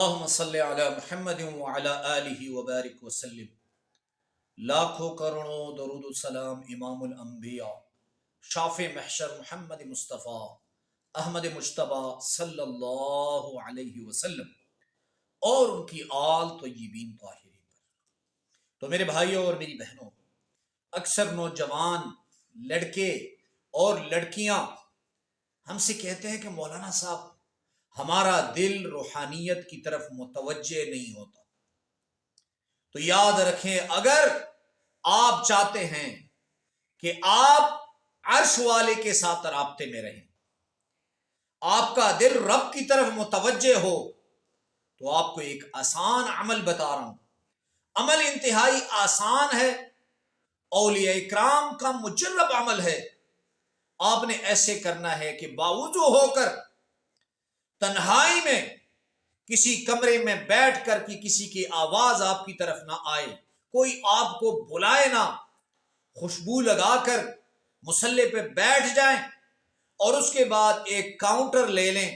اللہم صلی علی محمد وعلی آلہ وبارک وسلم۔ لاکھوں کروڑوں درود و سلام امام الانبیاء شافع محشر محمد مصطفیٰ احمد مجتبیٰ صلی اللہ علیہ وسلم اور ان کی آل طیبین طاہرین پر۔ تو میرے بھائیوں اور میری بہنوں، اکثر نوجوان لڑکے اور لڑکیاں ہم سے کہتے ہیں کہ مولانا صاحب ہمارا دل روحانیت کی طرف متوجہ نہیں ہوتا۔ تو یاد رکھیں، اگر آپ چاہتے ہیں کہ آپ عرش والے کے ساتھ رابطے میں رہیں، آپ کا دل رب کی طرف متوجہ ہو، تو آپ کو ایک آسان عمل بتا رہا ہوں۔ عمل انتہائی آسان ہے، اولیاء اکرام کا مجرب عمل ہے۔ آپ نے ایسے کرنا ہے کہ باوضو ہو کر تنہائی میں کسی کمرے میں بیٹھ کر کی کسی کی آواز آپ کی طرف نہ آئے، کوئی آپ کو بلائے نہ، خوشبو لگا کر مصلی پہ بیٹھ جائیں اور اس کے بعد ایک کاؤنٹر لے لیں۔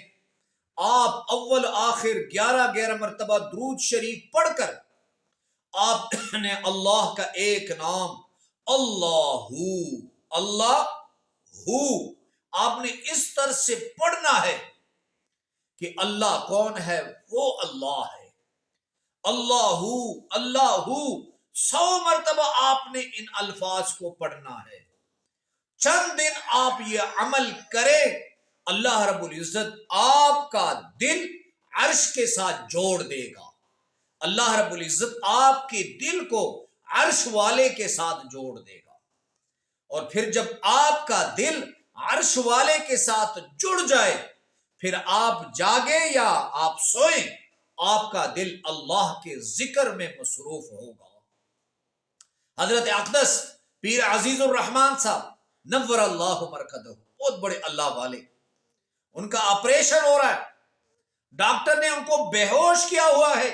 آپ اول آخر 11 مرتبہ درود شریف پڑھ کر آپ نے اللہ کا ایک نام اللہ آپ نے اس طرح سے پڑھنا ہے کہ اللہ کون ہے؟ وہ اللہ ہے۔ اللہ 100 مرتبہ آپ نے ان الفاظ کو پڑھنا ہے۔ چند دن آپ یہ عمل کریں، اللہ رب العزت آپ کا دل عرش کے ساتھ جوڑ دے گا۔ اللہ رب العزت آپ کے دل کو عرش والے کے ساتھ جوڑ دے گا، اور پھر جب آپ کا دل عرش والے کے ساتھ جڑ جائے، پھر آپ جاگیں یا آپ سوئیں، آپ کا دل اللہ کے ذکر میں مصروف ہوگا۔ حضرت اقدس پیر عزیز الرحمان صاحب نور اللہ مرکزہ، بہت بڑے اللہ والے، ان کا آپریشن ہو رہا ہے، ڈاکٹر نے ان کو بے ہوش کیا ہوا ہے،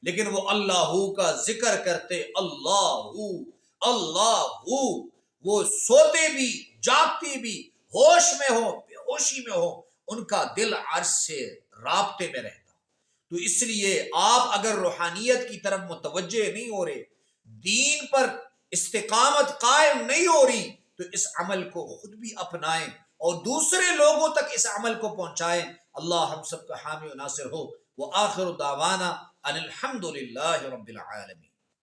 لیکن وہ اللہ کا ذکر کرتے، اللہ وہ سوتے بھی جاگتے بھی، ہوش میں ہو بے ہوشی میں ہو، ان کا دل عرش سے رابطے میں رہتا۔ تو اس لیے آپ اگر روحانیت کی طرف متوجہ نہیں ہو رہے، دین پر استقامت قائم نہیں ہو رہی، تو اس عمل کو خود بھی اپنائیں اور دوسرے لوگوں تک اس عمل کو پہنچائیں۔ اللہ ہم سب کا حامی و ناصر ہو۔ وآخر دعوانا ان الحمد للہ رب العالمین۔